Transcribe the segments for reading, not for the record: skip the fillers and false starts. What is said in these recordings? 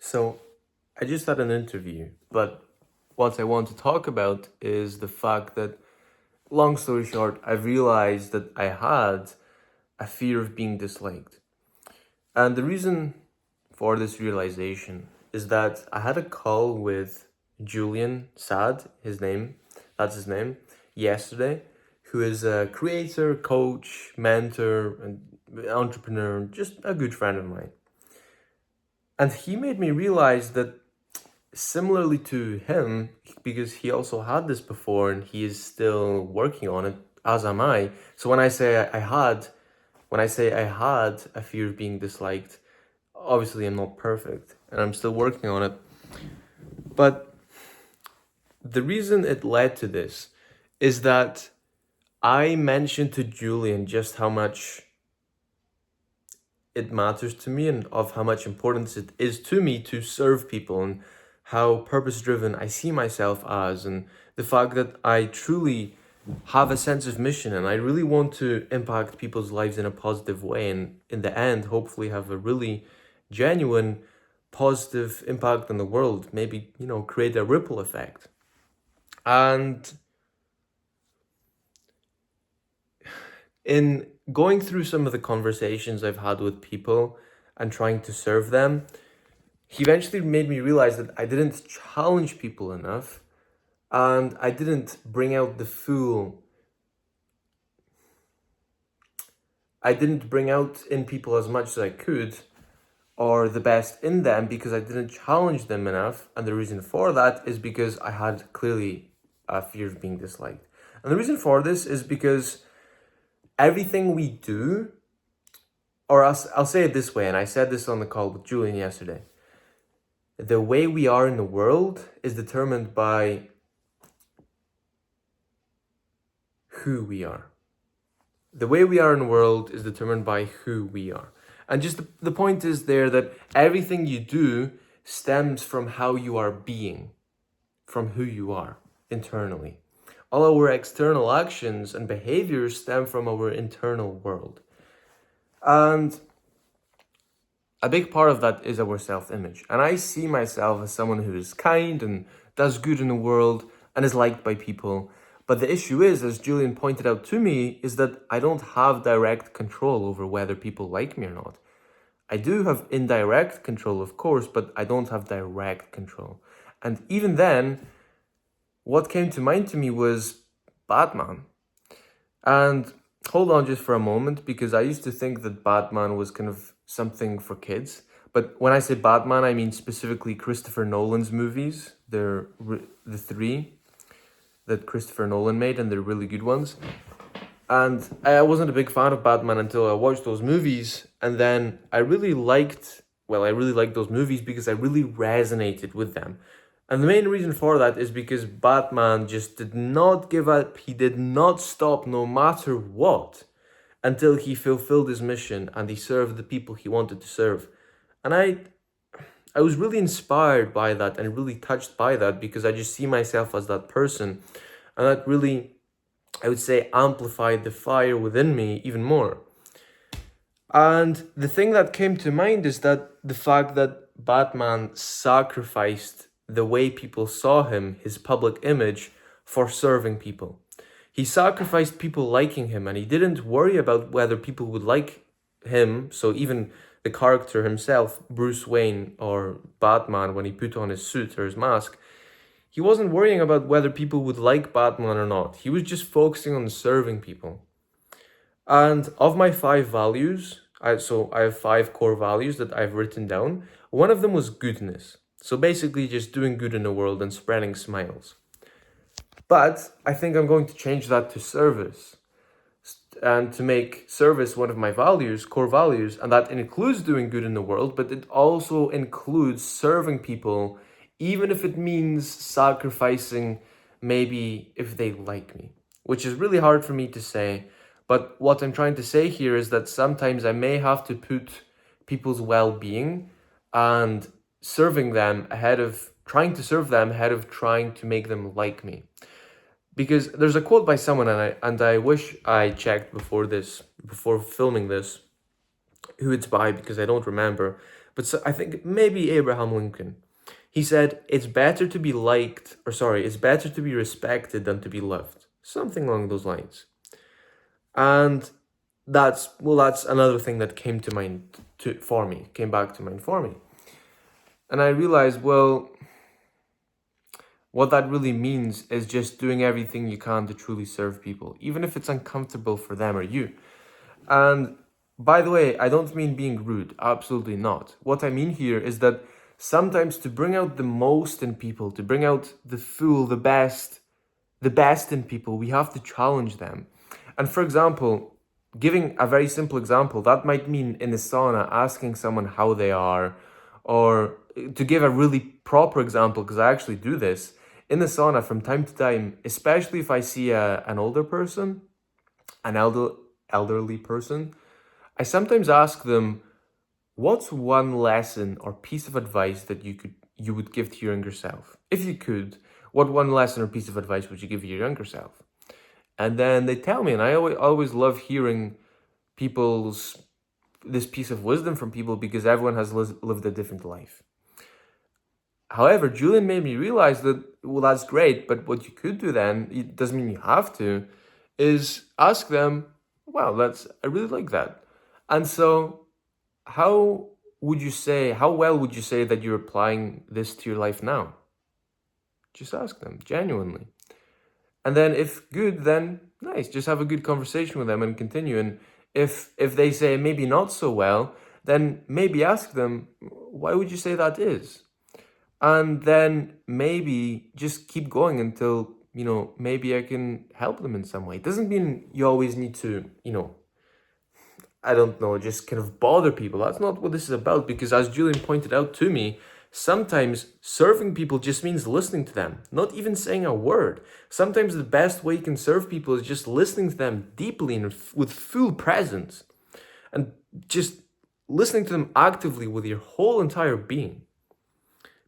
So, I just had an interview, but what I want to talk about is the fact that, long story short, I realized that I had a fear of being disliked. And the reason for this realization is that I had a call with Julian Sad, that's his name, yesterday, who is a creator, coach, mentor, and entrepreneur, just a good friend of mine. And he made me realize that similarly to him, because he also had this before and he is still working on it, as am I. So when I say I had a fear of being disliked, obviously I'm not perfect and I'm still working on it. But the reason it led to this is that I mentioned to Julian just how much it matters to me and of how much importance it is to me to serve people and how purpose driven I see myself as, and the fact that I truly have a sense of mission and I really want to impact people's lives in a positive way, and in the end hopefully have a really genuine positive impact on the world, maybe create a ripple effect. And in going through some of the conversations I've had with people and trying to serve them, he eventually made me realize that I didn't challenge people enough and I didn't bring out the full. I didn't bring out in people as much as I could or the best in them because I didn't challenge them enough. And the reason for that is because I had clearly a fear of being disliked. And the reason for this is because everything we do, or I'll say it this way, and I said this on the call with Julian yesterday, the way we are in the world is determined by who we are. The way we are in the world is determined by who we are. And just the point is there that everything you do stems from how you are being, from who you are internally. All our external actions and behaviors stem from our internal world. And a big part of that is our self-image. And I see myself as someone who is kind and does good in the world and is liked by people. But the issue is, as Julian pointed out to me, is that I don't have direct control over whether people like me or not. I do have indirect control, of course, but I don't have direct control. And even then, what came to mind to me was Batman. And hold on just for a moment, because I used to think that Batman was kind of something for kids. But when I say Batman, I mean specifically Christopher Nolan's movies. They're the three that Christopher Nolan made, and they're really good ones. And I wasn't a big fan of Batman until I watched those movies, and then I really liked those movies because I really resonated with them. And the main reason for that is because Batman just did not give up. He did not stop no matter what until he fulfilled his mission and he served the people he wanted to serve. And I was really inspired by that and really touched by that because I just see myself as that person. And that really, I would say, amplified the fire within me even more. And the thing that came to mind is that the fact that Batman sacrificed the way people saw him, his public image, for serving people. He sacrificed people liking him, and he didn't worry about whether people would like him. So even the character himself, Bruce Wayne or Batman, when he put on his suit or his mask, he wasn't worrying about whether people would like Batman or not. He was just focusing on serving people. And of my 5 values, I have 5 core values that I've written down. One of them was goodness. So basically just doing good in the world and spreading smiles. But I think I'm going to change that to service and to make service one of my values, core values, and that includes doing good in the world, but it also includes serving people, even if it means sacrificing maybe if they like me, which is really hard for me to say. But what I'm trying to say here is that sometimes I may have to put people's well-being and trying to serve them ahead of trying to make them like me. Because there's a quote by someone, and I wish I checked before filming this, who it's by, because I don't remember. but so, I think maybe Abraham Lincoln. He said, it's better to be liked, or sorry, it's better to be respected than to be loved. Something along those lines. And that's another thing that came to mind for me, came back to mind for me. And I realized, well, what that really means is just doing everything you can to truly serve people, even if it's uncomfortable for them or you. And by the way, I don't mean being rude, absolutely not. What I mean here is that sometimes to bring out the most in people, to bring out the full, the best in people, we have to challenge them. And for example, giving a very simple example, that might mean in the sauna asking someone how they are, or to give a really proper example, because I actually do this, in the sauna from time to time, especially if I see an older person, an elderly person, I sometimes ask them, what's one lesson or piece of advice that you would give to your younger self? If you could, what one lesson or piece of advice would you give your younger self? And then they tell me, and I always love hearing people's this piece of wisdom from people because everyone has lived a different life. However, Julian made me realize that, well, that's great, but what you could do then, it doesn't mean you have to, is ask them, wow, I really like that. And so how how well would you say that you're applying this to your life now? Just ask them, genuinely. And then if good, then nice, just have a good conversation with them and continue. And if they say maybe not so well, then maybe ask them, why would you say that is? And then maybe just keep going until, maybe I can help them in some way. It doesn't mean you always need to, I don't know, just kind of bother people. That's not what this is about, because as Julian pointed out to me, sometimes serving people just means listening to them, not even saying a word. Sometimes the best way you can serve people is just listening to them deeply and with full presence, and just listening to them actively with your whole entire being.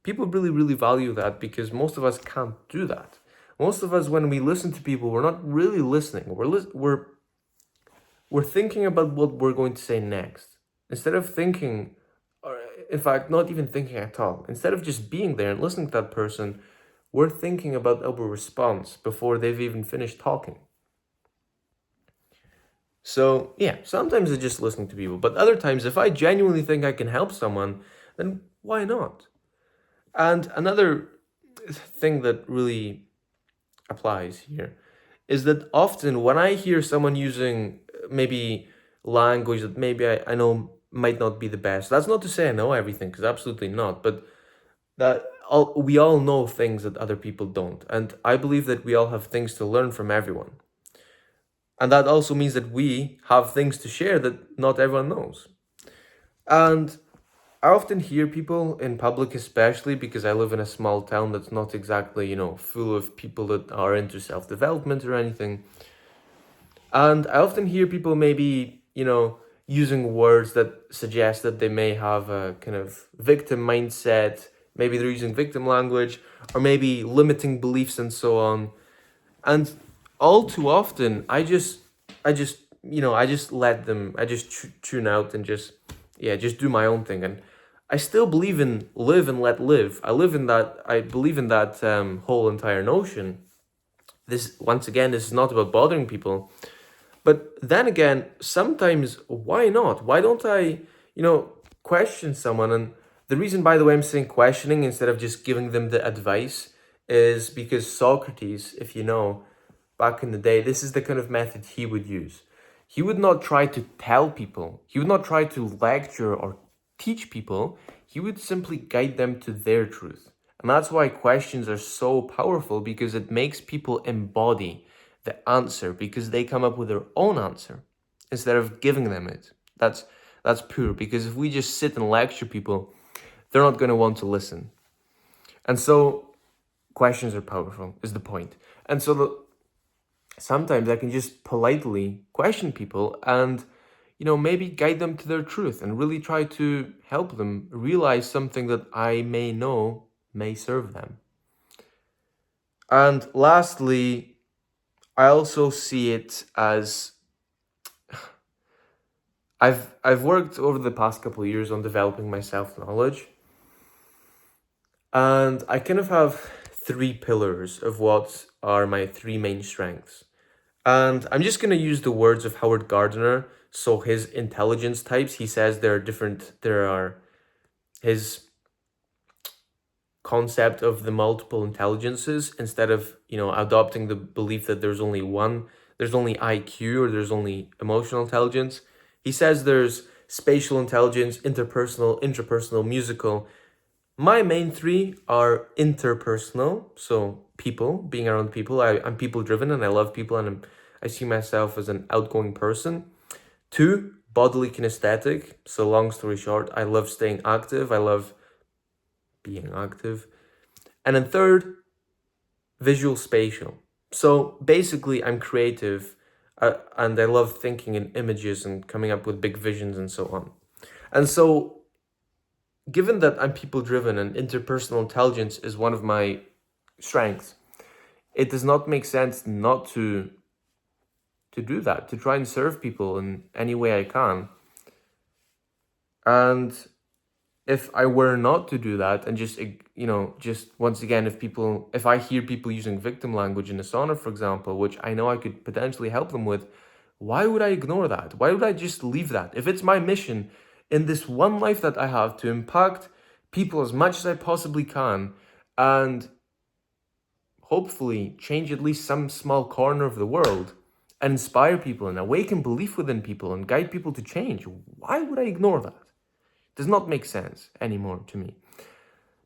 People really, really value that because most of us can't do that. Most of us, when we listen to people, we're not really listening. We're thinking about what we're going to say next. Instead of thinking, or in fact, not even thinking at all. Instead of just being there and listening to that person, we're thinking about our response before they've even finished talking. So yeah, sometimes it's just listening to people, but other times, if I genuinely think I can help someone, then why not? And another thing that really applies here is that often when I hear someone using maybe language that maybe I know might not be the best, that's not to say I know everything, because absolutely not, but we all know things that other people don't. And I believe that we all have things to learn from everyone. And that also means that we have things to share that not everyone knows. And I often hear people in public, especially because I live in a small town that's not exactly, full of people that are into self-development or anything. And I often hear people maybe, using words that suggest that they may have a kind of victim mindset. Maybe they're using victim language, or maybe limiting beliefs and so on. And all too often, I just let them, I just tune out and just do my own thing. And I still believe in live and let live. I believe in that whole entire notion. Once again, this is not about bothering people. But then again, sometimes, why not? Why don't I, question someone? And the reason, by the way, I'm saying questioning instead of just giving them the advice is because Socrates, if you know, back in the day, this is the kind of method he would use. He would not try to tell people, he would not try to lecture or teach people, he would simply guide them to their truth. And that's why questions are so powerful, because it makes people embody the answer, because they come up with their own answer instead of giving them it. That's pure, because if we just sit and lecture people, they're not going to want to listen. And so questions are powerful, is the point. And so sometimes I can just politely question people and, maybe guide them to their truth and really try to help them realize something that I may know may serve them. And lastly, I also see it as I've worked over the past couple of years on developing my self-knowledge, and I kind of have three pillars of what are my three main strengths. And I'm just gonna use the words of Howard Gardner. So his intelligence types, he says there are his concept of the multiple intelligences, instead of, adopting the belief that there's only one, there's only IQ or there's only emotional intelligence. He says there's spatial intelligence, interpersonal, intrapersonal, musical. My main three are interpersonal, so people, being around people. I'm people driven and I love people, and I see myself as an outgoing person. Two, bodily kinesthetic. So long story short, I love staying active. I love being active. And then third, visual spatial. So basically, I'm creative, and I love thinking in images and coming up with big visions and so on. And so, given that I'm people driven and interpersonal intelligence is one of my strengths, it does not make sense not to do that, to try and serve people in any way I can. And if I were not to do that, and just once again, if I hear people using victim language in a sauna, for example, which I know I could potentially help them with, why would I ignore that? Why would I just leave that? If it's my mission in this one life that I have to impact people as much as I possibly can, and hopefully change at least some small corner of the world, and inspire people and awaken belief within people and guide people to change, why would I ignore that? Does not make sense anymore to me.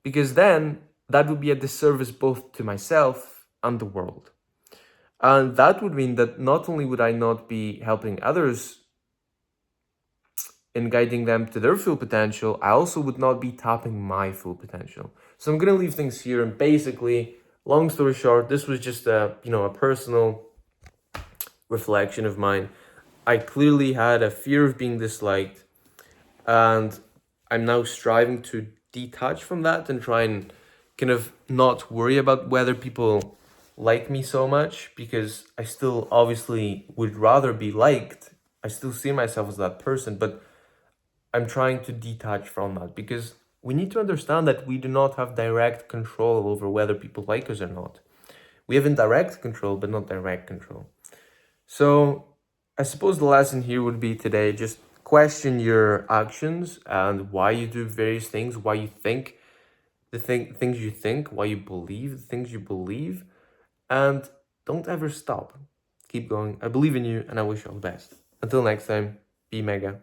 Because then that would be a disservice both to myself and the world. And that would mean that not only would I not be helping others in guiding them to their full potential, I also would not be tapping my full potential. So I'm going to leave things here, and basically, long story short, this was just a personal reflection of mine. I clearly had a fear of being disliked, and I'm now striving to detach from that and try and kind of not worry about whether people like me so much, because I still obviously would rather be liked. I still see myself as that person, but I'm trying to detach from that, because we need to understand that we do not have direct control over whether people like us or not. We have indirect control, but not direct control. So I suppose the lesson here would be today, just question your actions and why you do various things, why you think things you think, why you believe the things you believe, and don't ever stop. Keep going. I believe in you and I wish you all the best. Until next time, be mega.